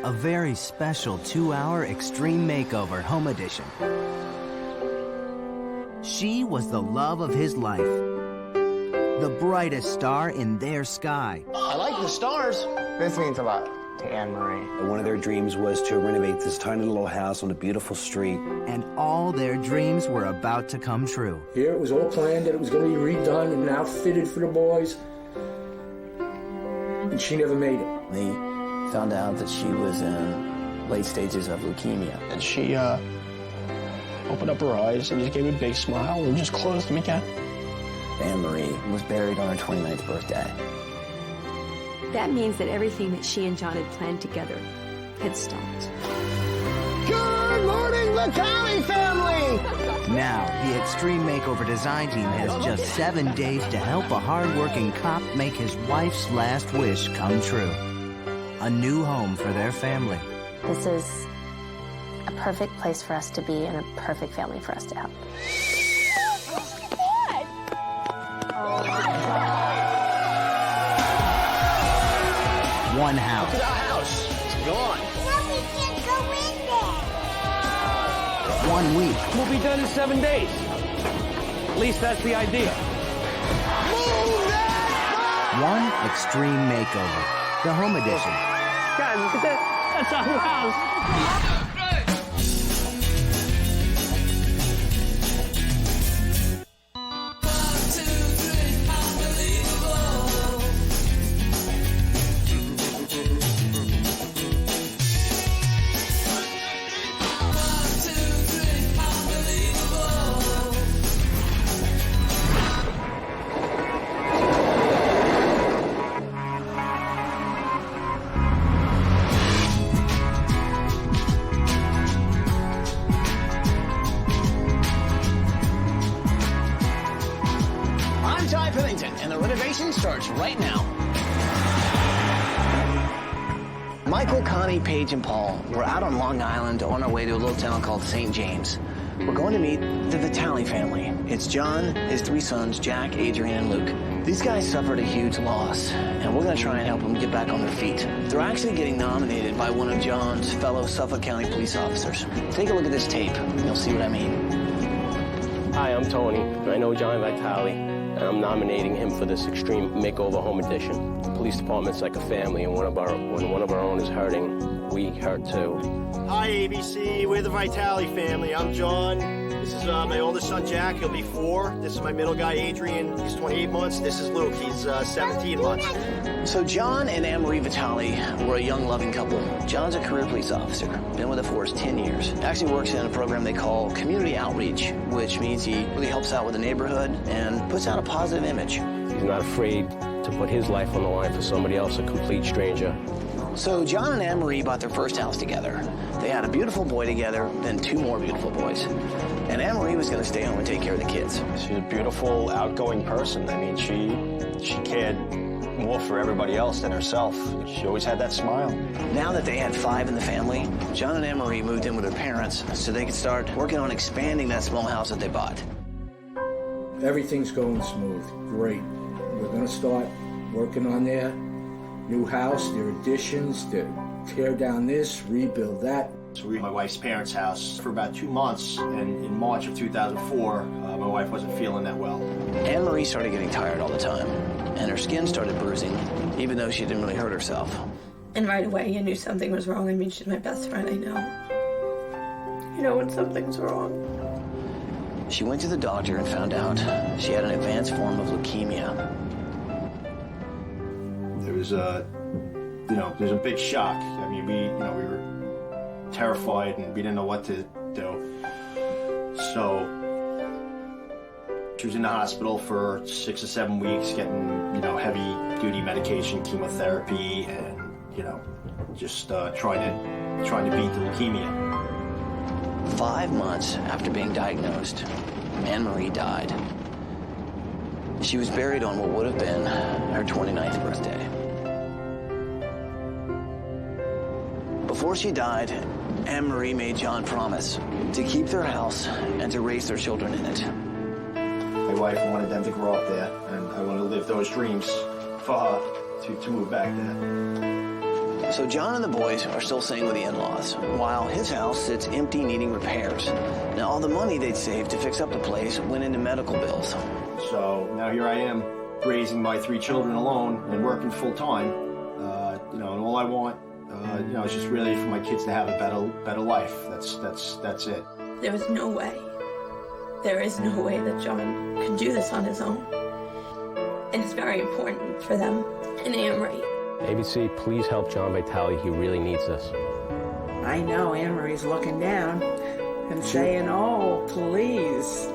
a very special 2-hour extreme makeover home edition. She was the love of his life, the brightest star in their sky. I like the stars. This means a lot to Anne-Marie. One of their dreams was to renovate this tiny little house on a beautiful street. And all their dreams were about to come true. Here it was all planned that it was going to be redone and outfitted for the boys. And she never made it. They found out that she was in late stages of leukemia. And she opened up her eyes and just gave me a big smile and just closed them again. Anne-Marie was buried on her 29th birthday. That means that everything that she and John had planned together had stopped. Good morning, Vitale family! Now, the Extreme Makeover design team has just 7 days to help a hard-working cop make his wife's last wish come true. A new home for their family. This is a perfect place for us to be and a perfect family for us to have. One house. Look at our house. It's gone. Now we can't go in there. 1 week. We'll be done in 7 days. At least that's the idea. Move that! One extreme makeover. The home edition. Guys, look at that. That's our house. And the renovation starts right now. Michael, Connie, Paige, and Paul were out on Long Island on our way to a little town called St. James. We're going to meet the Vitale family. It's John, his 3 sons, Jack, Adrian, and Luke. These guys suffered a huge loss, and we're going to try and help them get back on their feet. They're actually getting nominated by one of John's fellow Suffolk County police officers. Take a look at this tape, and you'll see what I mean. Hi, I'm Tony. I know John Vitale, and I'm nominating him for this Extreme Makeover Home Edition. The police department's like a family, and when one of our own is hurting, we hurt too. Hi, ABC. We're the Vitale family. I'm John. This is my oldest son, Jack. He'll be 4. This is my middle guy, Adrian. He's 28 months. This is Luke. He's 17 months. So John and Anne-Marie Vitale were a young, loving couple. John's a career police officer, been with the force 10 years. Actually works in a program they call community outreach, which means he really helps out with the neighborhood and puts out a positive image. He's not afraid to put his life on the line for somebody else, a complete stranger. So John and Anne-Marie bought their first house together. They had a beautiful boy together, then 2 more beautiful boys. And Anne-Marie was going to stay home and take care of the kids. She's a beautiful, outgoing person. I mean, she cared more for everybody else than herself. She always had that smile. Now that they had 5 in the family, John and Anne-Marie moved in with their parents so they could start working on expanding that small house that they bought. Everything's going smooth. Great. We're going to start working on their new house, their additions, to tear down this, rebuild that. So we were at my wife's parents' house for about 2 months, and in March of 2004, my wife wasn't feeling that well. Anne-Marie started getting tired all the time, and her skin started bruising, even though she didn't really hurt herself. And right away, I knew something was wrong. I mean, she's my best friend, I know. You know when something's wrong. She went to the doctor and found out she had an advanced form of leukemia. There was there's a big shock. I mean, we were terrified and we didn't know what to do. So she was in the hospital for 6 or 7 weeks, getting heavy-duty medication, chemotherapy, and just trying to beat the leukemia. 5 months after being diagnosed, Anne-Marie died. She was buried on what would have been her 29th birthday. Before she died, Anne-Marie made John promise to keep their house and to raise their children in it. My wife wanted them to grow up there, and I wanted to live those dreams for her to move back there. So John and the boys are still staying with the in-laws, while his house sits empty, needing repairs. Now, all the money they'd saved to fix up the place went into medical bills. So now here I am, raising my 3 children alone and working full-time. You know, and all I want, you know, is just really for my kids to have a better life. That's it. There was no way. There is no way that John could do this on his own. And it's very important for them, and I am right. ABC, please help John Vitale. He really needs this. I know Anne Marie's looking down and saying, oh, please.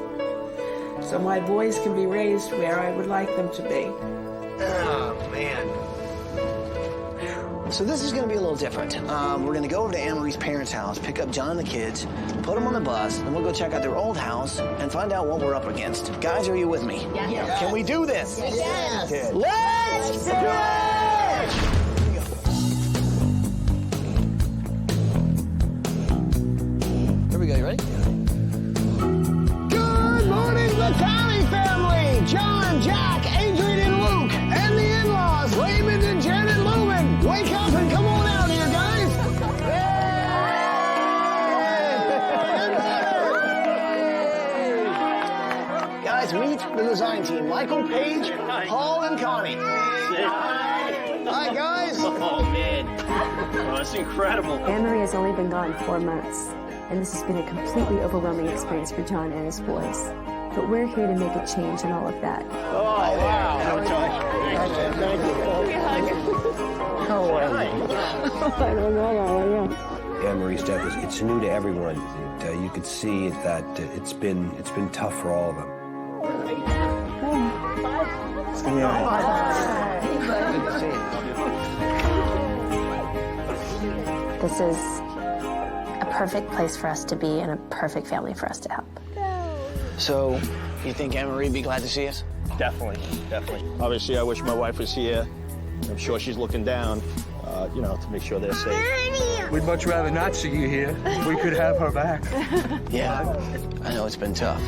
So my boys can be raised where I would like them to be. Oh, man. So this is going to be a little different. We're going to go over to Anne Marie's parents' house, pick up John and the kids, put them on the bus, and we'll go check out their old house and find out what we're up against. Guys, are you with me? Yes. Can we do this? Yes. Let's do it! Here we go. You ready? Good morning, Vitale family! John, Jack, Adrian, and Luke, and the in-laws, Raymond and Janet Lumen. Wake up and come on out here, guys! Yay! Guys, meet the design team. Michael, Paige, Paul, and Connie. Hi, guys. Oh, man. Oh, that's incredible. Anne Marie has only been gone 4 months, and this has been a completely overwhelming experience for John and his boys. But we're here to make a change in all of that. Oh, wow. Thank you. How are you? I don't know. Anne-Marie's death it's new to everyone. You could see that it's been tough for all of them. This is a perfect place for us to be and a perfect family for us to help. So, you think Anne Marie would be glad to see us? Definitely. Obviously, I wish my wife was here. I'm sure she's looking down, you know, to make sure they're safe. We'd much rather not see you here. We could have her back. Yeah, I know it's been tough.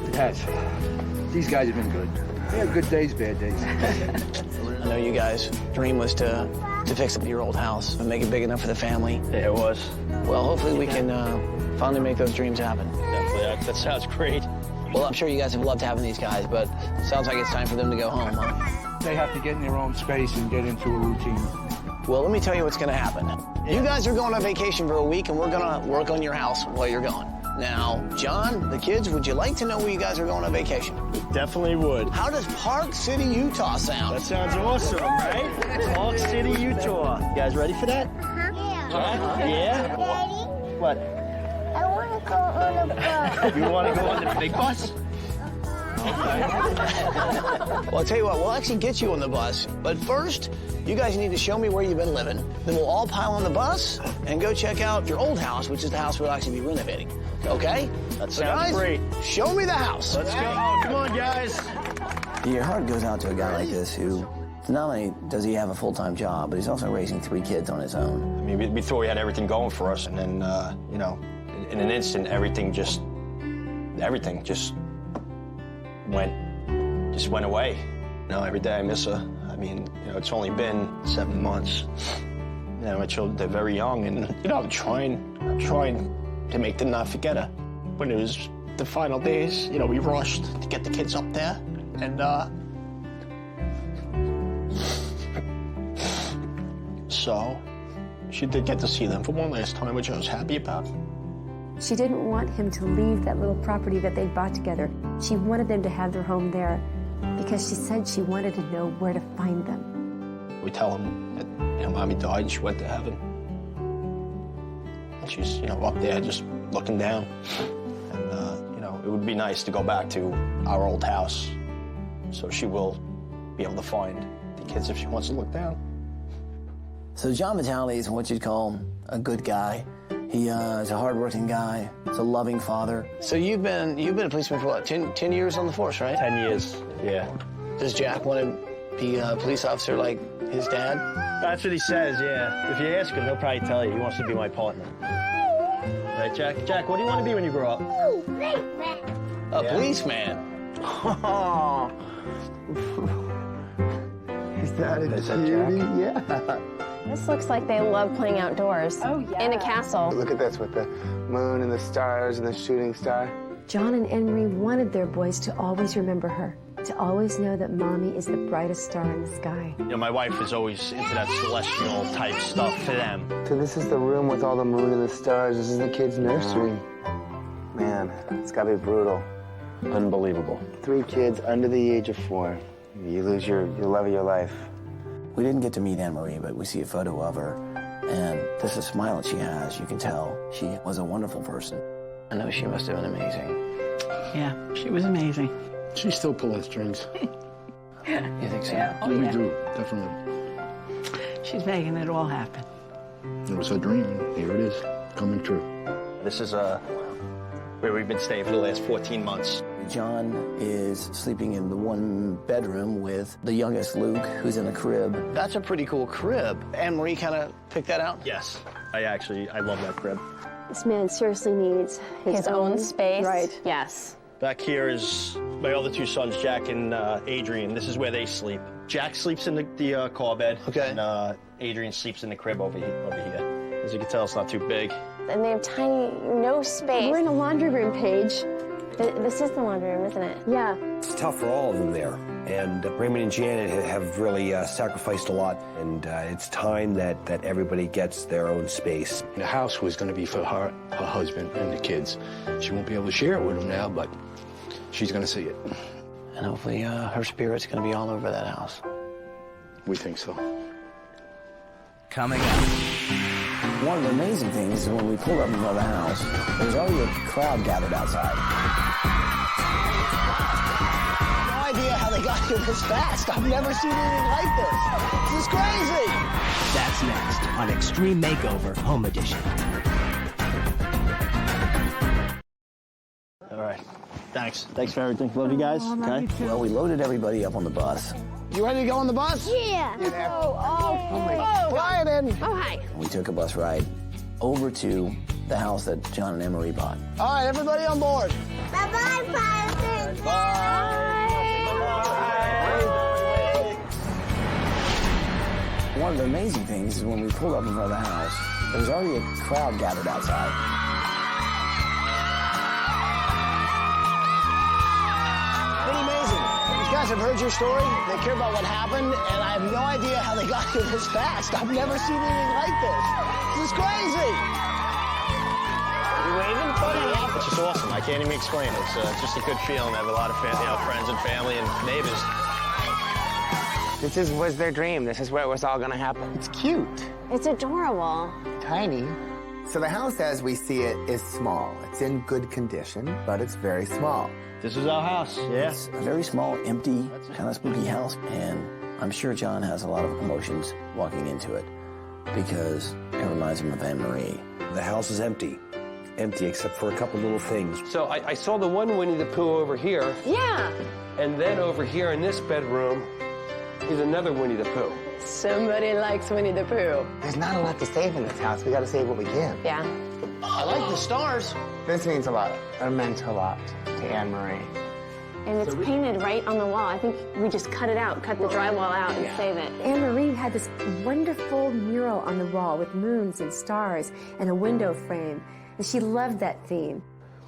It has. These guys have been good. They have good days, bad days. I know you guys' dream was to fix up your old house and make it big enough for the family. Yeah, it was. Well, hopefully we can finally make those dreams happen. Definitely. That sounds great. Well, I'm sure you guys have loved having these guys, but sounds like it's time for them to go home, huh? They have to get in their own space and get into a routine. Well, let me tell you what's going to happen. Yeah. You guys are going on vacation for a week, and we're going to work on your house while you're gone. Now, John, the kids, would you like to know where you guys are going on vacation? Definitely would. How does Park City, Utah sound? That sounds awesome, right? Park City, Utah. You guys ready for that? Yeah. Yeah? Daddy, What? I want to go on a bus. You want to go on the big bus? Well, I'll tell you what, we'll actually get you on the bus. But first, you guys need to show me where you've been living. Then we'll all pile on the bus and go check out your old house, which is the house we'll actually be renovating. Okay? That So sounds guys, great. show me the house. Let's go. Come on, guys. Your heart goes out to a guy like this who not only does he have a full-time job, but he's also raising 3 kids on his own. I mean, we thought we had everything going for us, and then, you know, in an instant, everything just went away. You know, every day I miss her. I mean, you know, it's only been 7 months. You know, my children, they're very young, and, you know, I'm trying to make them not forget her. When it was the final days, you know, we rushed to get the kids up there, and, so she did get to see them for one last time, which I was happy about. She didn't want him to leave that little property that they bought together. She wanted them to have their home there because she said she wanted to know where to find them. We tell them that, you know, Mommy died and she went to heaven. And she's, you know, up there just looking down. And, you know, it would be nice to go back to our old house so she will be able to find the kids if she wants to look down. So John Vitale is what you'd call a good guy. He is a hardworking guy. He's a loving father. So you've been a policeman for what, 10 years on the force, right? 10 years, yeah. Does Jack want to be a police officer like his dad? That's what he says, yeah. If you ask him, he'll probably tell you he wants to be my partner. Right, Jack? Jack, what do you want to be when you grow up? A policeman? Is that a cutie? Yeah. This looks like they love playing outdoors. Oh, yeah. In a castle. Look at this with the moon and the stars and the shooting star. John and Anne-Marie wanted their boys to always remember her, to always know that Mommy is the brightest star in the sky. You know, my wife is always into that celestial type stuff for them. So this is the room with all the moon and the stars. This is the kids' nursery. Man, it's gotta be brutal. Unbelievable. 3 kids under the age of 4. You lose your love of your life. We didn't get to meet Anne-Marie, but we see a photo of her, and this is a smile that she has. You can tell she was a wonderful person. I know she must have been amazing. Yeah, she was amazing. She still pulling strings. You think so? Yeah. Oh, We yeah. do, definitely. She's making it all happen. It was her dream. Here it is, coming true. This is where we've been staying for the last 14 months. John is sleeping in the 1 bedroom with the youngest Luke, who's in a crib. That's a pretty cool crib. Anne-Marie kind of picked that out? Yes. I love that crib. This man seriously needs His own space. Right. Yes. Back here is my other 2 sons, Jack and Adrian. This is where they sleep. Jack sleeps in the car bed. Okay. And Adrian sleeps in the crib over here. As you can tell, it's not too big. And they have tiny, no space. We're in a laundry room, Paige. This is the laundry room, isn't it? Yeah. It's tough for all of them there. And Raymond and Janet have really sacrificed a lot. And it's time that everybody gets their own space. The house was going to be for her husband, and the kids. She won't be able to share it with them now, but she's going to see it. And hopefully her spirit's going to be all over that house. We think so. Coming up. One of the amazing things is when we pulled up in front of the house, there was already a crowd gathered outside. No idea how they got here this fast. I've never seen anything like this. This is crazy. That's next on Extreme Makeover Home Edition. All right. Thanks. Thanks for everything. Love you guys. Okay. Well, we loaded everybody up on the bus. You ready to go on the bus? Yeah. Oh my God. Fly it in. Oh, hi. We took a bus ride over to the house that John and Anne-Marie bought. All right, everybody on board. Bye-bye, Pirates. One of the amazing things is when we pulled up in front of the house, there was already a crowd gathered outside. Pretty amazing. These guys have heard your story. They care about what happened, and I have no idea how they got here this fast. I've never seen anything like this. This is crazy. You waving, buddy? Yeah. It's just awesome. I can't even explain it. It's just a good feeling. I have a lot of friends and family and neighbors. This was their dream. This is where it was all gonna happen. It's cute. It's adorable. Tiny. So the house as we see it is small. It's in good condition, but it's very small. This is our house. Yeah. It's a very small, empty, kind of spooky house, and I'm sure John has a lot of emotions walking into it because it reminds him of Anne-Marie. The house is empty. Empty except for a couple little things. So I saw the one Winnie the Pooh over here. Yeah. And then over here in this bedroom is another Winnie the Pooh. Somebody likes Winnie the Pooh. There's not a lot to save in this house. We gotta save what we can. Yeah. I like the stars. This means a lot. It meant a lot to Anne-Marie. And it's painted right on the wall. I think we just cut it out, cut the drywall out and save it. Anne-Marie had this wonderful mural on the wall with moons and stars and a window frame, and she loved that theme.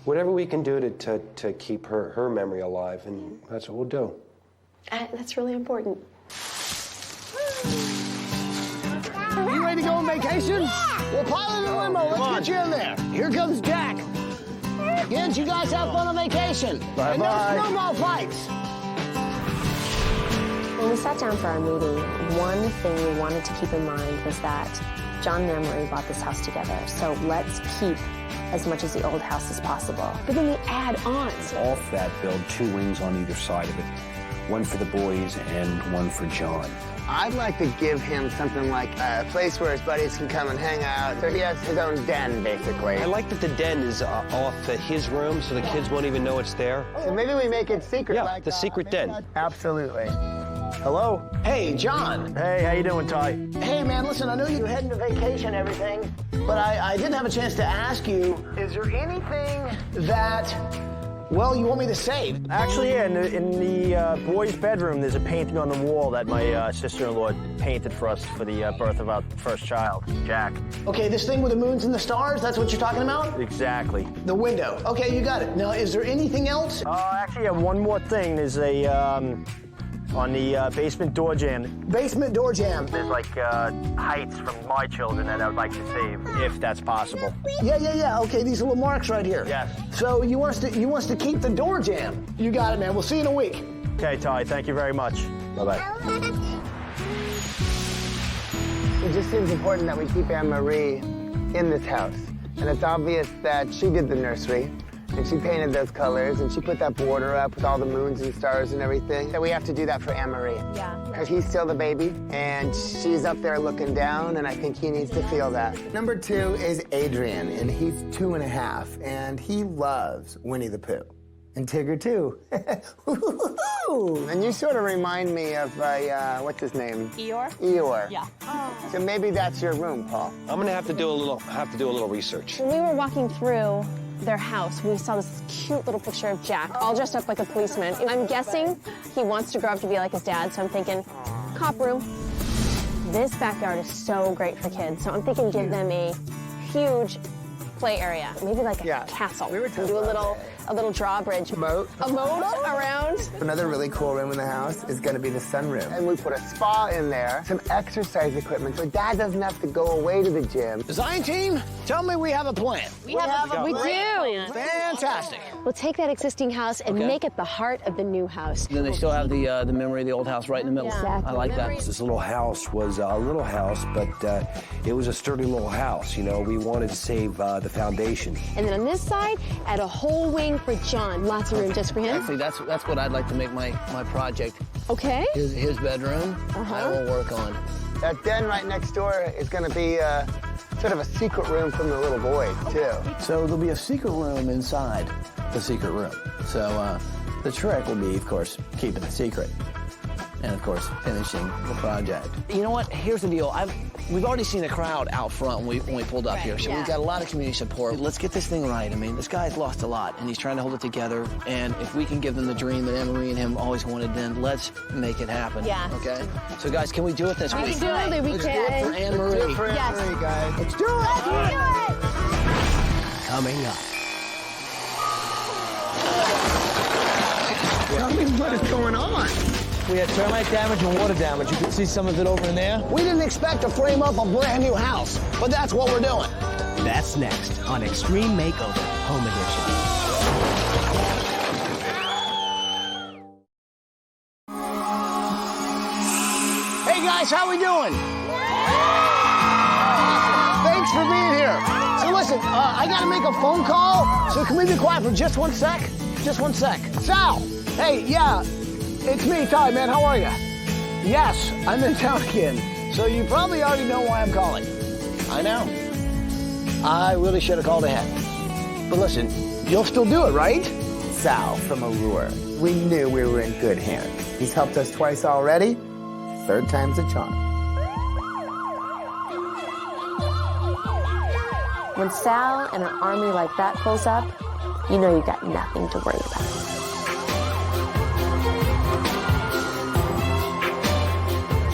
Whatever we can do to keep her memory alive, and that's what we'll do. That's really important. You ready to go on vacation? Yeah. We'll pile in the limo. Let's get you in there. Here comes Jack. Kids, you guys have fun on vacation. Bye-bye. And no snowball fights. When we sat down for our meeting, one thing we wanted to keep in mind was that John and Anne-Marie bought this house together, so let's keep as much as the old house as possible. But then we add on. Off that, build 2 wings on either side of it. One for the boys and one for John. I'd like to give him something like a place where his buddies can come and hang out. So he has his own den, basically. I like that the den is off his room, so the kids won't even know it's there. So maybe we make it secret. Yeah, like the secret den. Absolutely. Hello. Hey, John. Hey, how you doing, Ty? Hey, man, listen, I know you're heading to vacation and everything, but I didn't have a chance to ask you, is there anything that Well, you want me to save? Actually, yeah, in the boys' bedroom, there's a painting on the wall that my sister-in-law painted for us for the birth of our first child, Jack. Okay, this thing with the moons and the stars, that's what you're talking about? Exactly. The window. Okay, you got it. Now, is there anything else? Actually, yeah, one more thing. There's a, on the basement door jamb. Basement door jamb. There's like heights from my children that I would like to save, if that's possible. Yeah. Okay, these little marks right here. Yes. So you want us to keep the door jamb. You got it, man. We'll see you in a week. Okay, Ty, thank you very much. Bye-bye. It just seems important that we keep Anne-Marie in this house. And it's obvious that she did the nursery, and she painted those colors, and she put that border up with all the moons and stars and everything. That we have to do that for Anne-Marie. Yeah. Because he's still the baby, and she's up there looking down, and I think he needs to feel that. Number 2 is Adrian, and he's 2.5, and he loves Winnie the Pooh. And Tigger, too. And you sort of remind me of, what's his name? Eeyore? Eeyore. Yeah. Oh. So maybe that's your room, Paul. I'm gonna have to do a little research. When we were walking through their house, we saw this cute little picture of Jack, all dressed up like a policeman. I'm guessing he wants to grow up to be like his dad, so I'm thinking, cop room. This backyard is so great for kids, so I'm thinking give them a huge play area, maybe like a castle. We were do a little drawbridge. A moat around. Another really cool room in the house is going to be the sunroom. And we put a spa in there, some exercise equipment, so Dad doesn't have to go away to the gym. Design team, tell me we have a plan. We do. Fantastic. We'll take that existing house and make it the heart of the new house. Then they still have the memory of the old house right in the middle. Exactly. I like that. This little house was a little house, but it was a sturdy little house. You know, we wanted to save the foundation. And then on this side, add a whole wing for John. Lots of room just for him. Actually, that's what I'd like to make my project. Okay. His bedroom, I will work on. That den right next door is going to be sort of a secret room from the little boys, too. So there'll be a secret room inside the secret room. So the trick will be, of course, keeping it secret. And, of course, finishing the project. You know what? Here's the deal. We've already seen a crowd out front when we pulled up here, so we've got a lot of community support. Let's get this thing right. I mean, this guy's lost a lot, and he's trying to hold it together. And if we can give them the dream that Anne-Marie and him always wanted, then let's make it happen. Yeah. Okay? So, guys, can we do it this week? Absolutely, we Let's can. do it for Anne-Marie. Let's do it for Anne-Marie, guys. Let's do it! Coming up. Tell me what is going on. We had termite damage and water damage. You can see some of it over in there. We didn't expect to frame up a brand new house, but that's what we're doing. That's next on Extreme Makeover Home Edition. Hey guys, how we doing? Thanks for being here. So listen, I gotta make a phone call, so can we be quiet for just 1 sec? Just 1 sec. Sal, hey, yeah, it's me, Ty, man, how are you? Yes, I'm in town again, so you probably already know why I'm calling. I know. I really should have called ahead. But listen, you'll still do it, right? Sal from Allure. We knew we were in good hands. He's helped us twice already. 3rd time's a charm. When Sal and an army like that pulls up, you know you got nothing to worry about.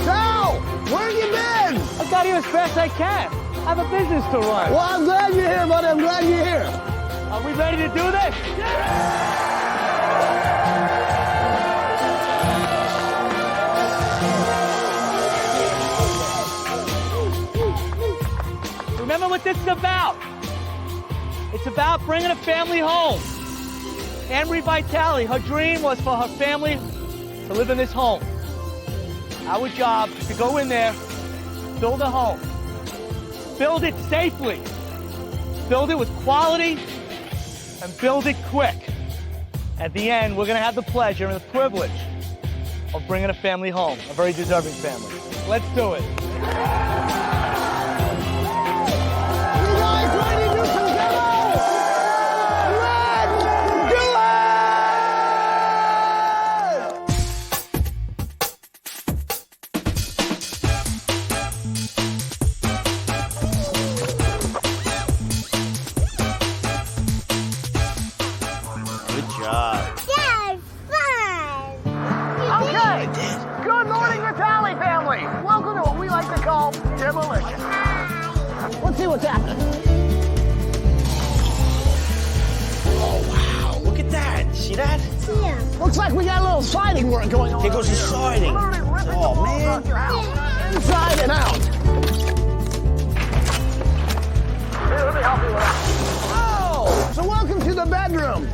Sal, where you been? I got here as fast as I can. I have a business to run. Well, I'm glad you're here, buddy. I'm glad you're here. Are we ready to do this? Remember what this is about. It's about bringing a family home. Anne-Marie Vitale, her dream was for her family to live in this home. Our job is to go in there, build a home. Build it safely. Build it with quality and build it quick. At the end, we're going to have the pleasure and the privilege of bringing a family home, a very deserving family. Let's do it. You guys ready to do some demos? Let's do Good job. all demolition. Let's see what's happening. Oh, wow. Look at that. See that? Yeah. Looks like we got a little siding work going on. Here goes the siding. Oh, man. Inside and out. Here, let me help you with that. Oh, so welcome to the bedroom.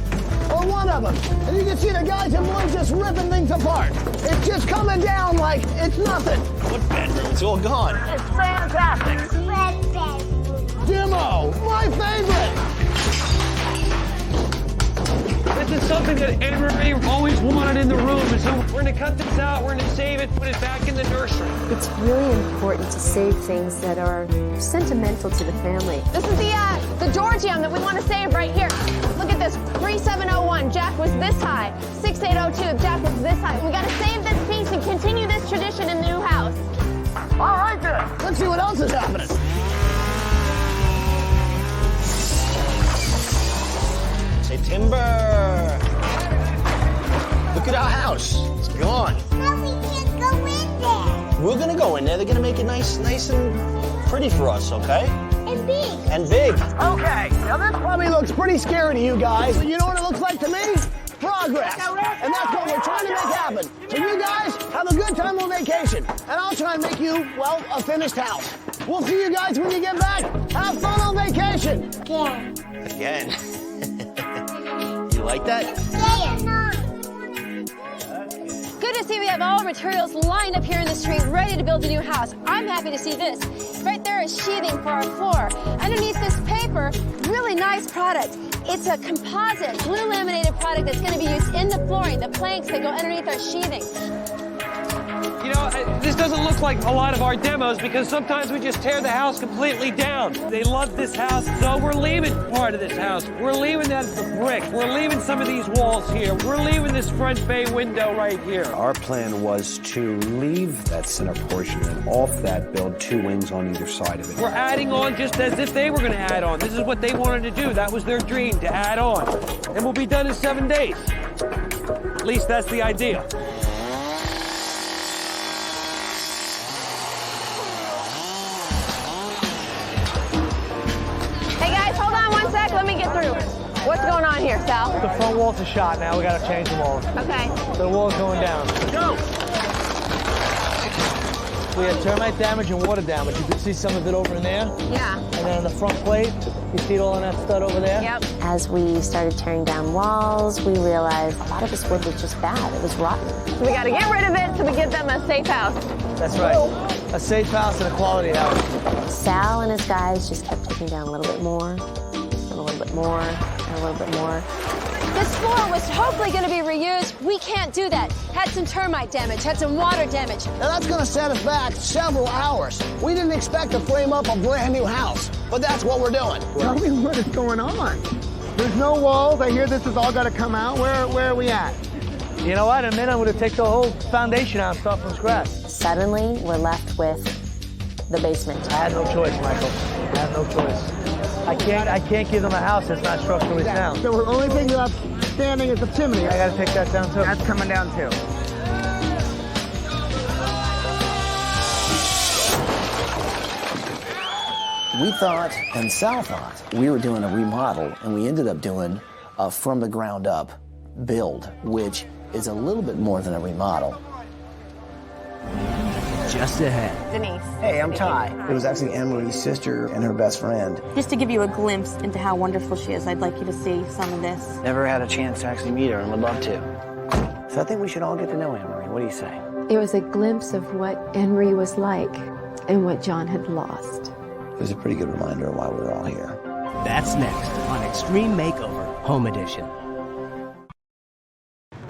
Or one of them. And you can see the guys and boys just ripping things apart. It's just coming down like it's nothing. What bedroom? It's all gone. It's fantastic. Red bedroom. Demo, my favorite. This is something that Anne-Marie always wanted in the room, and so we're going to cut this out, we're going to save it, put it back in the nursery. It's really important to save things that are sentimental to the family. This is the Georgium that we want to save right here. Look at this, 3701, Jack was this high. 6802, Jack was this high. We got to save this piece and continue this tradition in the new house. All right then, let's see what else is happening. Say timber. Look at our house. It's gone. But we can't go in there. We're gonna go in there. They're gonna make it nice and pretty for us, okay? And big. And big. Okay, now this probably looks pretty scary to you guys, but you know what it looks like to me? Progress. And that's what we're trying to make happen. So you guys have a good time on vacation, and I'll try and make you, well, a finished house. We'll see you guys when you get back. Have fun on vacation. Yeah. Again. You like that? Yeah. Good to see we have all our materials lined up here in the street, ready to build a new house. I'm happy to see this. Right there is sheathing for our floor. Underneath this paper, really nice product. It's a composite, blue laminated product that's going to be used in the flooring, the planks that go underneath our sheathing. You know, this doesn't look like a lot of our demos because sometimes we just tear the house completely down. They love this house, so we're leaving part of this house. We're leaving that brick. We're leaving some of these walls here. We're leaving this front bay window right here. Our plan was to leave that center portion and off that build two wings on either side of it. We're adding on just as if they were going to add on. This is what they wanted to do. That was their dream, to add on. And we'll be done in 7 days. At least that's the idea. Let me get through. What's going on here, Sal? The front walls are shot now. We got to change them all. Okay. So the wall's going down. Go! We had termite damage and water damage. You can see some of it over in there. Yeah. And then on the front plate, you see it all on that stud over there? Yep. As we started tearing down walls, we realized a lot of this wood was just bad. It was rotten. So we got to get rid of it so we give them a safe house. That's right. A safe house and a quality house. Sal and his guys just kept taking down a little bit more, and a little bit more, and a little bit more. This floor was hopefully going to be reused. We can't do that. Had some termite damage, had some water damage. Now that's going to set us back several hours. We didn't expect to frame up a brand new house, but that's what we're doing. Tell me what is going on. There's no walls. I hear this has all got to come out. Where are we at? You know what? In a minute, I'm going to take the whole foundation out and start from scratch. Suddenly, we're left with the basement. I had no choice, Michael. I had no choice. I can't give them a house that's not structurally sound. So the only thing left standing is the chimney. I got to take that down too. That's coming down too. We thought, and Sal thought, we were doing a remodel, and we ended up doing a from the ground up build, which is a little bit more than a remodel. Just ahead. Denise. Hey, I'm Ty. It was actually Anne-Marie's sister and her best friend. Just to give you a glimpse into how wonderful she is, I'd like you to see some of this. Never had a chance to actually meet her and would love to. So I think we should all get to know Anne-Marie. What do you say? It was a glimpse of what Anne-Marie was like and what John had lost. It was a pretty good reminder of why we were all here. That's next on Extreme Makeover Home Edition.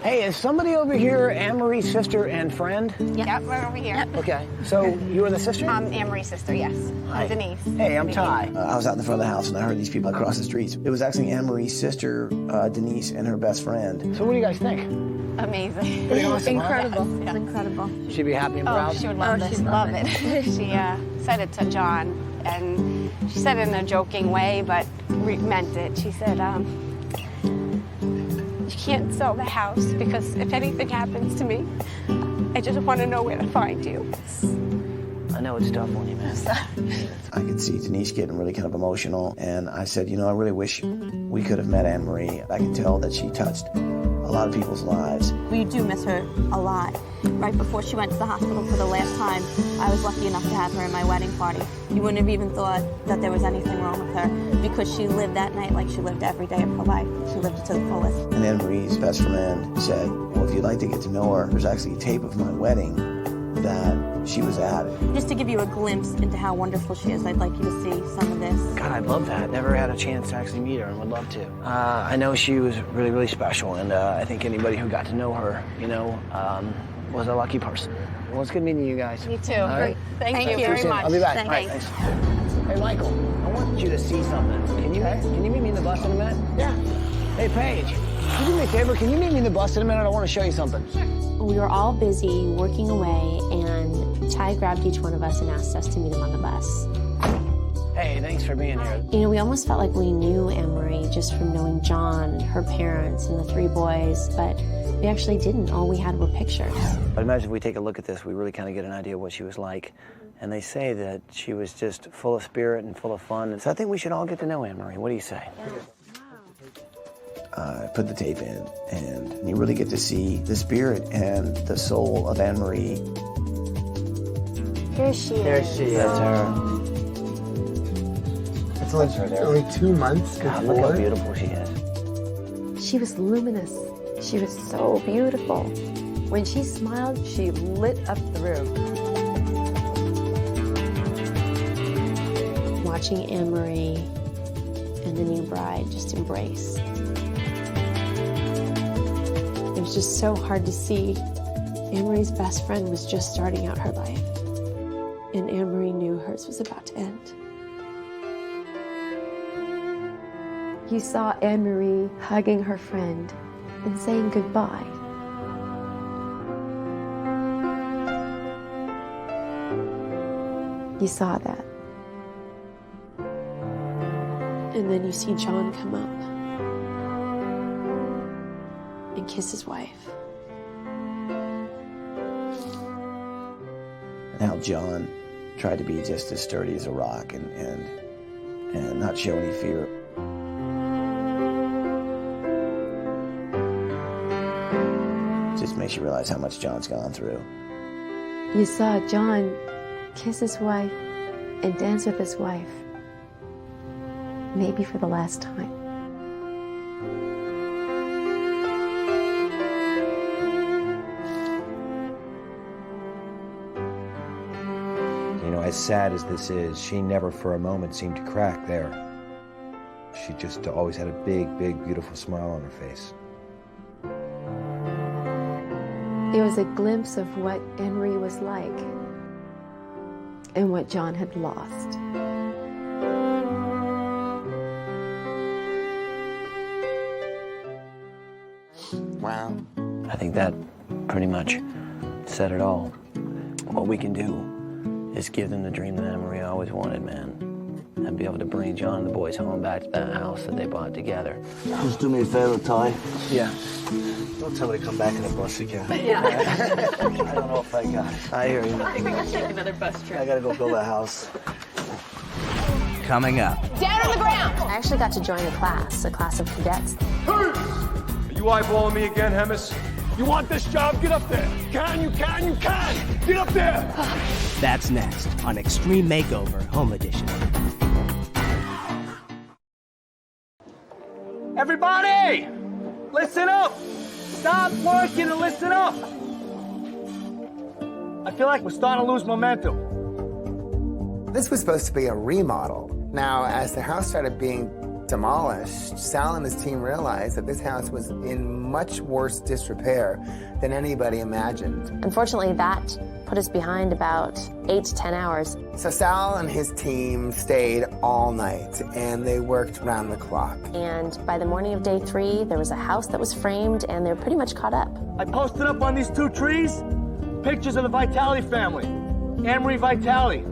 Hey, is somebody over here Anne-Marie's sister and friend? Yep, we're over here. Okay, so you are the sister? I'm Anne-Marie's sister, yes. Hi. I'm Denise. Hey, I'm Ty. I was out in the front of the house and I heard these people across the streets. It was actually Anne-Marie's sister, Denise, and her best friend. So what do you guys think? Amazing. Pretty awesome, Incredible. huh? It's incredible. She'd be happy and proud? Oh, she would love this. She'd love it. She said it to John, and she said it in a joking way, but meant it. She said, you can't sell the house because if anything happens to me, I just want to know where to find you. I know it's tough on you, man. I could see Denise getting really kind of emotional, and I said, you know, I really wish we could have met Anne Marie. I can tell that she touched a lot of people's lives. We do miss her a lot. Right before she went to the hospital for the last time, I was lucky enough to have her in my wedding party. You wouldn't have even thought that there was anything wrong with her because she lived that night like she lived every day of her life. She lived it to the fullest. And Anne Marie's best friend said, well, if you'd like to get to know her, there's actually a tape of my wedding that she was at. Just to give you a glimpse into how wonderful she is, I'd like you to see some of this. God, I'd love that. Never had a chance to actually meet her and would love to. I know she was really, really special, and I think anybody who got to know her, you know, was a lucky person. Well, it's good meeting you guys. You too. All right. Thank you very much. I'll be back. Thanks. All right, thanks. Hey, Michael, I want you to see something. Can you meet me in the bus in a minute? Yeah. Hey, Paige, can you do me a favor? Can you meet me in the bus in a minute? I want to show you something. Sure. We were all busy working away, and Ty grabbed each one of us and asked us to meet him on the bus. Hey, thanks for being here. You know, we almost felt like we knew Anne Marie just from knowing John, her parents, and the 3 boys, but we actually didn't. All we had were pictures. I imagine if we take a look at this, we really kind of get an idea of what she was like. And they say that she was just full of spirit and full of fun. So I think we should all get to know Anne Marie. What do you say? Put the tape in, and you really get to see the spirit and the soul of Anne Marie. Here she is. There she is. That's her. It's only 2 months before. God, look how beautiful she is. She was luminous. She was so beautiful. When she smiled, she lit up the room. Watching Anne Marie and the new bride just embrace. It was just so hard to see. Anne Marie's best friend was just starting out her life, and Anne Marie knew hers was about to end. You saw Anne Marie hugging her friend and saying goodbye. You saw that. And then you see John come up and kiss his wife. And how John tried to be just as sturdy as a rock and not show any fear. Just makes you realize how much John's gone through. You saw John kiss his wife and dance with his wife, maybe for the last time. You know, as sad as this is, she never for a moment seemed to crack there. She just always had a big, big, beautiful smile on her face. It was a glimpse of what Anne Marie was like and what John had lost. Wow. I think that pretty much said it all. What we can do is give them the dream that Anne Marie always wanted, man. And be able to bring John and the boys home back to that house that they bought together. Just do me a favor, Ty. Yeah. Don't tell me to come back in the bus again. Yeah. I don't know if I got it. I hear you. I think we can take another bus trip. I gotta go build a house. Coming up. Down on the ground! I actually got to join a class of cadets. Are you eyeballing me again, Hemis? You want this job? Get up there. You can! Get up there! That's next on Extreme Makeover Home Edition. Everybody! Listen up! Stop working and listen up! I feel like we're starting to lose momentum. This was supposed to be a remodel. Now, as the house started being demolished, Sal and his team realized that this house was in much worse disrepair than anybody imagined. Unfortunately, that put us behind about 8 to 10 hours. So Sal and his team stayed all night, and they worked round the clock. And by the morning of day 3, there was a house that was framed, and they're pretty much caught up. I posted up on these 2 trees pictures of the Vitale family. Anne Marie Vitale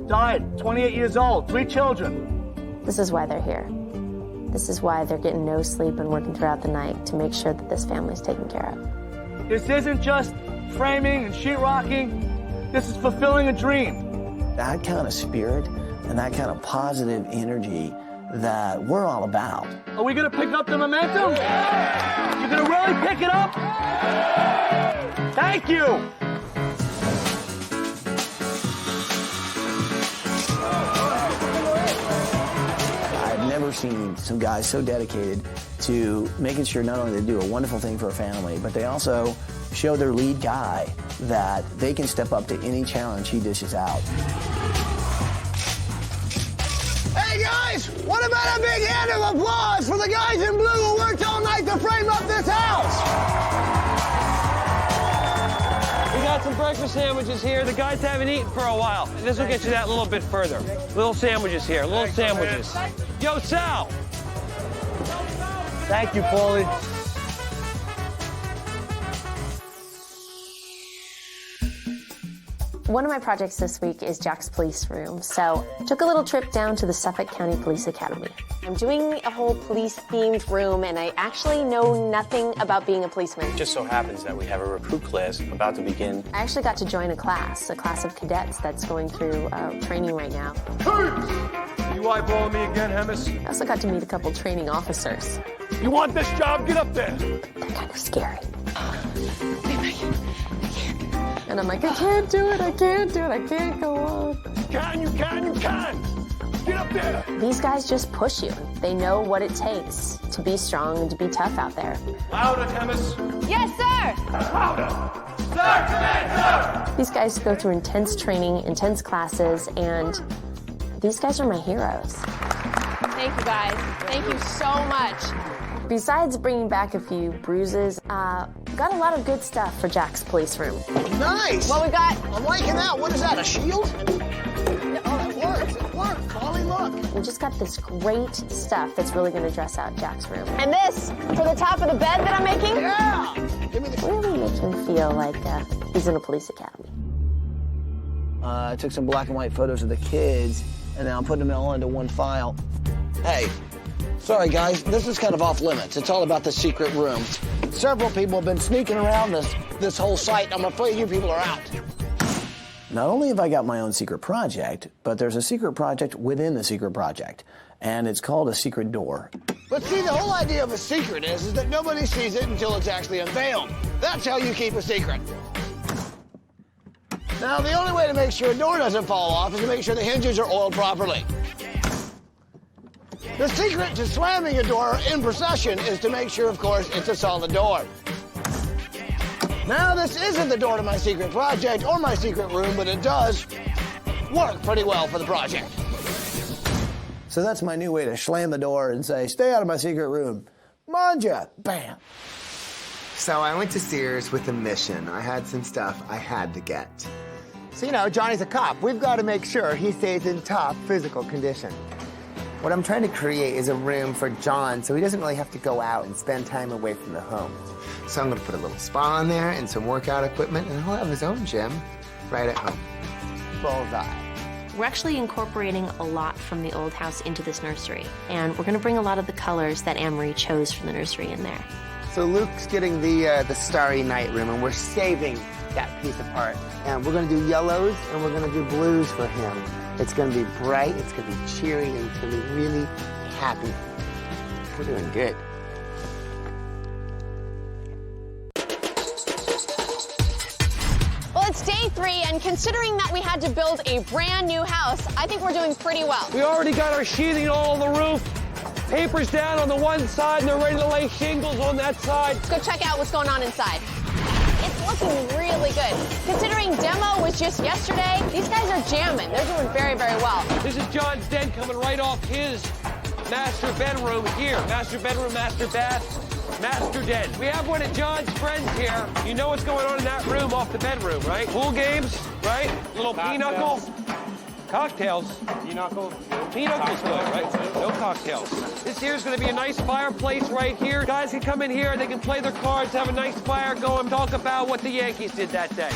died, 28 years old, 3 children. This is why they're here. This is why they're getting no sleep and working throughout the night to make sure that this family's taken care of. This isn't just framing and sheetrocking. This is fulfilling a dream. That kind of spirit and that kind of positive energy that we're all about. Are we gonna pick up the momentum? Yeah! You're gonna really pick it up? Thank you! I've never seen some guys so dedicated to making sure not only they do a wonderful thing for a family, but they also show their lead guy that they can step up to any challenge he dishes out. Hey guys, what about a big hand of applause for the guys in blue who worked all night to frame up this house? We got some breakfast sandwiches here. The guys haven't eaten for a while. This will get you that little bit further. Little sandwiches here, little sandwiches. Yo, Sal! Thank you, Paulie. One of my projects this week is Jack's police room, so I took a little trip down to the Suffolk County Police Academy. I'm doing a whole police-themed room, and I actually know nothing about being a policeman. It just so happens that we have a recruit class about to begin. I actually got to join a class of cadets that's going through training right now. You eyeballing me again, Hemis? I also got to meet a couple training officers. You want this job? Get up there. They're kind of scary. And I'm like, I can't do it, I can't do it, I can't go on. You can! Get up there! These guys just push you. They know what it takes to be strong and to be tough out there. Louder, Hemis. Yes, sir! Louder! Sir, command, sir! These guys go through intense training, intense classes, and these guys are my heroes. Thank you, guys. Thank you so much. Besides bringing back a few bruises, got a lot of good stuff for Jack's police room. Nice! What we got? I'm liking that. What is that, a shield? Oh, it works. It works. Polly, look. We just got this great stuff that's really going to dress out Jack's room. And this for the top of the bed that I'm making? Yeah! Give me the... Really make him feel like he's in a police academy. I took some black and white photos of the kids, and now I'm putting them all into one file. Hey, sorry guys, this is kind of off limits. It's all about the secret room. Several people have been sneaking around this whole site. I'm afraid you people are out. Not only have I got my own secret project, but there's a secret project within the secret project, and it's called a secret door. But see, the whole idea of a secret is that nobody sees it until it's actually unveiled. That's how you keep a secret. Now, the only way to make sure a door doesn't fall off is to make sure the hinges are oiled properly. The secret to slamming a door in procession is to make sure, of course, it's a solid door. Now, this isn't the door to my secret project or my secret room, but it does work pretty well for the project. So that's my new way to slam the door and say, stay out of my secret room. Manja, bam. So I went to Sears with a mission. I had some stuff I had to get. So, you know, Johnny's a cop. We've got to make sure he stays in top physical condition. What I'm trying to create is a room for John so he doesn't really have to go out and spend time away from the home. So I'm going to put a little spa in there and some workout equipment, and he'll have his own gym right at home. Bullseye. We're actually incorporating a lot from the old house into this nursery, and we're going to bring a lot of the colors that Anne-Marie chose from the nursery in there. So Luke's getting the Starry Night room, and we're saving that piece apart. And we're going to do yellows, and we're going to do blues for him. It's going to be bright, it's going to be cheery, and it's going to be really happy. We're doing good. Well, it's day 3, and considering that we had to build a brand new house, I think we're doing pretty well. We already got our sheathing all on the roof. Papers down on the one side, and they're ready to lay shingles on that side. Let's go check out what's going on inside. It's looking really good. Considering demo was just yesterday, these guys are jamming. They're doing very, very well. This is John's den coming right off his master bedroom here. Master bedroom, master bath, master den. We have one of John's friends here. You know what's going on in that room off the bedroom, right? Pool games, right? Little pinochle. Cocktails. Pinochle. Pinocle's good, right? No cocktails. This here's going to be a nice fireplace right here. Guys can come in here, they can play their cards, have a nice fire going, talk about what the Yankees did that day.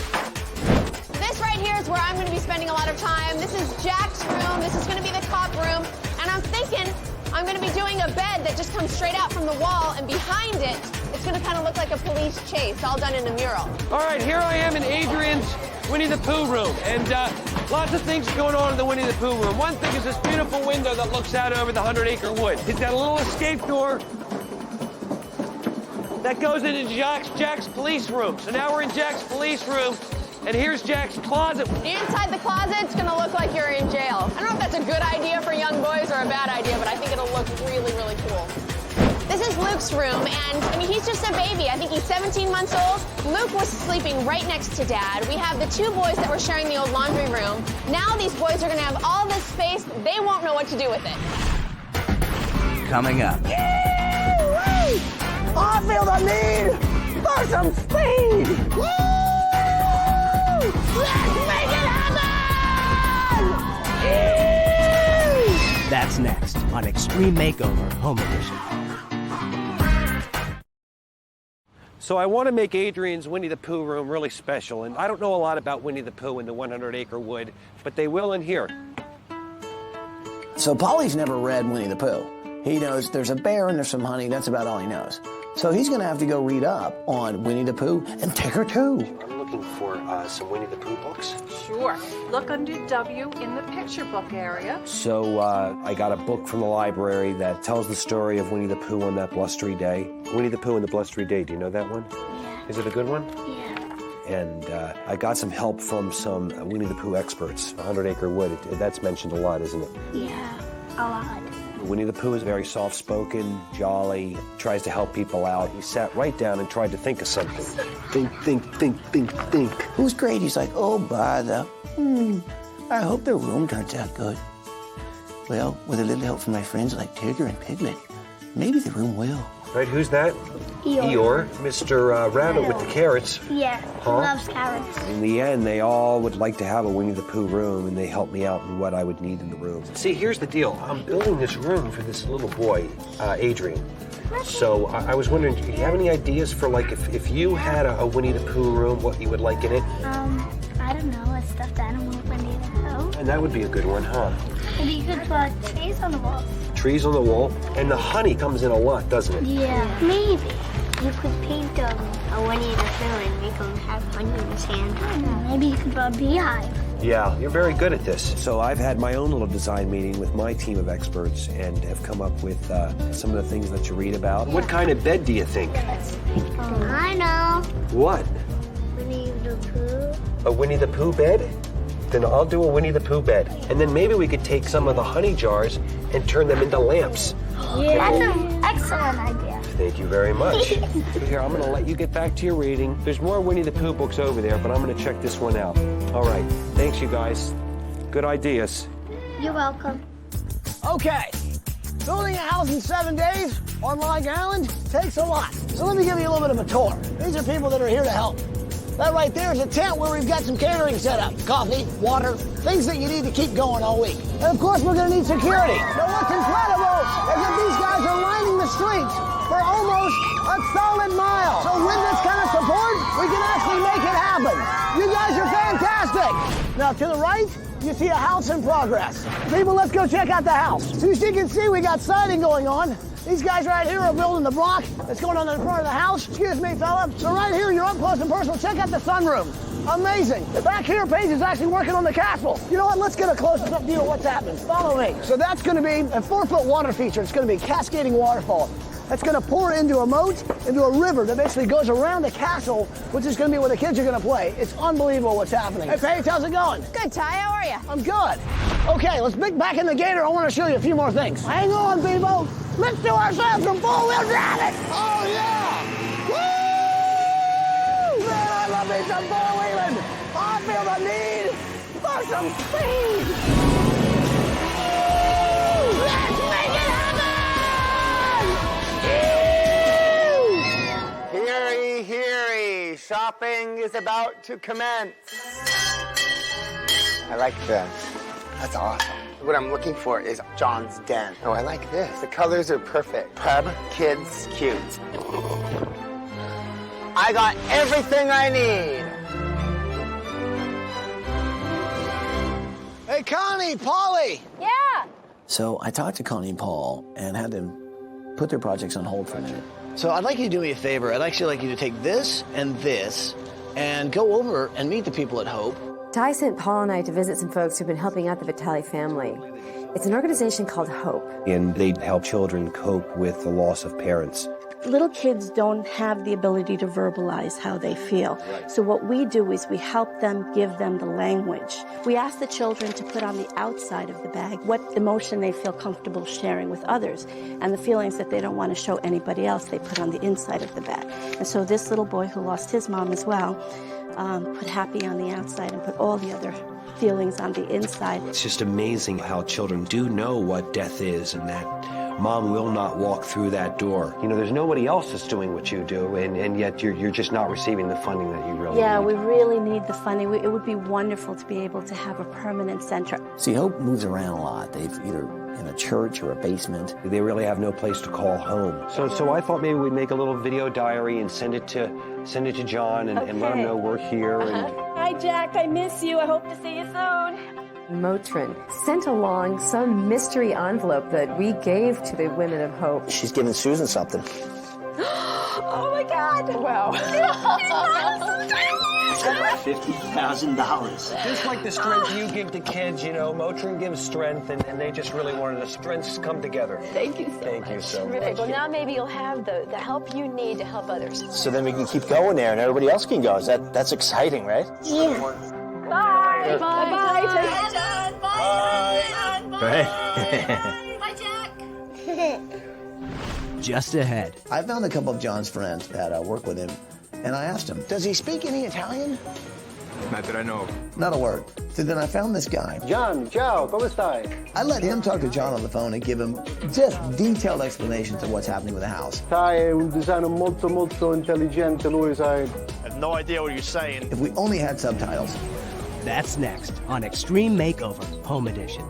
This right here is where I'm going to be spending a lot of time. This is Jack's room. This is going to be the cop room. And I'm thinking I'm going to be doing a bed that just comes straight out from the wall, and behind it, it's going to kind of look like a police chase, all done in a mural. All right, here I am in Adrian's Winnie the Pooh room. And Lots of things going on in the Winnie the Pooh room. One thing is this beautiful window that looks out over the 100-acre wood. He's got a little escape door that goes into Jack's police room. So now we're in Jack's police room, and here's Jack's closet. Inside the closet, it's gonna look like you're in jail. I don't know if that's a good idea for young boys or a bad idea, but I think it'll look really, really cool. This is Luke's room, and I mean, he's just a baby. I think he's 17 months old. Luke was sleeping right next to Dad. We have the two boys that were sharing the old laundry room. Now these boys are gonna have all this space. They won't know what to do with it. Coming up. I feel the need for some speed. Woo! Let's make it happen! That's next on Extreme Makeover Home Edition. So I want to make Adrian's Winnie the Pooh room really special, and I don't know a lot about Winnie the Pooh in the 100-acre wood, but they will in here. So Polly's never read Winnie the Pooh. He knows there's a bear and there's some honey. That's about all he knows. So he's going to have to go read up on Winnie the Pooh and Tigger too. I'm looking for some Winnie the Pooh books. Sure. Look under W in the picture book area. So I got a book from the library that tells the story of Winnie the Pooh on that blustery day. Winnie the Pooh and the Blustery Day. Do you know that one? Yeah. Is it a good one? Yeah. And I got some help from some Winnie the Pooh experts. 100-acre wood. That's mentioned a lot, isn't it? Yeah, a lot. Winnie the Pooh is very soft-spoken, jolly, tries to help people out. He sat right down and tried to think of something. Think. Who's great? He's like, oh, bother. I hope the room turns out good. Well, with a little help from my friends like Tigger and Piglet, maybe the room will. Right, who's that? Eeyore. Mr. Rabbit with the carrots. Yeah, he loves carrots. In the end, they all would like to have a Winnie the Pooh room, and they helped me out in what I would need in the room. See, here's the deal. I'm building this room for this little boy, Adrian. So I was wondering, do you have any ideas for, like, if you had a Winnie the Pooh room, what you would like in it? I don't know, a stuffed animal Winnie the Pooh. And that would be a good one, huh? Maybe you could put trees on the walls. Trees on the wall, and the honey comes in a lot, doesn't it? Yeah, maybe. You could paint a Winnie the Pooh and make him have honey in his hand. Maybe you could put a beehive. Yeah, you're very good at this. So I've had my own little design meeting with my team of experts and have come up with some of the things that you read about. What kind of bed do you think? I know. What? Winnie the Pooh. A Winnie the Pooh bed? Then I'll do a Winnie the Pooh bed. And then maybe we could take some of the honey jars and turn them into lamps. Yeah. That's an excellent idea. Thank you very much. Here, I'm going to let you get back to your reading. There's more Winnie the Pooh books over there, but I'm going to check this one out. All right. Thanks, you guys. Good ideas. You're welcome. Okay, building a house in 7 days on Long Island takes a lot. So let me give you a little bit of a tour. These are people that are here to help. That right there is a tent where we've got some catering set up. Coffee, water, things that you need to keep going all week. And of course, we're gonna need security. Now what's incredible is that these guys are lining the streets for almost a solid mile. So with this kind of support, we can actually make it happen. You guys are fantastic. Now to the right, you see a house in progress. People, let's go check out the house. So as you can see, we got siding going on. These guys right here are building the block that's going on in the front of the house. Excuse me, fella. So right here, you're up close and personal. Check out the sunroom. Amazing. Back here, Paige is actually working on the castle. You know what? Let's get a close-up view of what's happening. Follow me. So that's going to be a 4-foot water feature. It's going to be a cascading waterfall. That's going to pour into a moat, into a river that basically goes around the castle, which is going to be where the kids are going to play. It's unbelievable what's happening. Hey, Paige, how's it going? Good, Ty. How are you? I'm good. Okay, let's pick back in the gator. I want to show you a few more things. Hang on, people. Let's do ourselves some four-wheel driving. Oh, yeah. Woo! Man, I love me some four-wheeling. I feel the need for some speed. Woo! Let's make it happen! Hear ye, hear ye. Shopping is about to commence. I like this. That's awesome. What I'm looking for is John's den. Oh, I like this. The colors are perfect. Pub, kids, cute. I got everything I need. Hey, Connie, Polly. Yeah. So I talked to Connie and Paul and had them put their projects on hold for a minute. So I'd like you to do me a favor. I'd actually like you to take this and go over and meet the people at Hope Ty sent Paul and I to visit some folks who've been helping out the Vitale family. It's an organization called Hope. And they help children cope with the loss of parents. Little kids don't have the ability to verbalize how they feel. So what we do is we help them, give them the language. We ask the children to put on the outside of the bag what emotion they feel comfortable sharing with others. And the feelings that they don't want to show anybody else, they put on the inside of the bag. And so this little boy who lost his mom as well, put happy on the outside and put all the other feelings on the inside. It's just amazing how children do know what death is and that Mom will not walk through that door. You know, there's nobody else that's doing what you do, and yet you're just not receiving the funding that you really Yeah, need. we really need the funding. It would be wonderful to be able to have a permanent center. See, Hope moves around a lot. They've either in a church or a basement. They really have no place to call home. So I thought maybe we'd make a little video diary and send it to John and let him know we're here. And Hi, Jack. I miss you. I hope to see you soon. Motrin sent along some mystery envelope that we gave to the Women of Hope. She's giving Susan something. Oh, my God. Wow. $50,000. just like the strength you give to kids, you know, Motrin gives strength, and they just really wanted the strengths to come together. Thank you so much. Thank you so much. Okay, well, now maybe you'll have the help you need to help others. So then we can keep going there, and everybody else can go. That's exciting, right? Yeah. Bye. Bye, John. Bye. Bye, Jack. Just ahead. I found a couple of John's friends that work with him, and I asked him, does he speak any Italian? Not that I know of. Not a word. So then I found this guy. John, ciao, come stai? I let him talk to John on the phone and give him just detailed explanations of what's happening with the house. Ty è un designer molto intelligente, lui sai. I have no idea what you're saying. If we only had subtitles. That's next on Extreme Makeover Home Edition.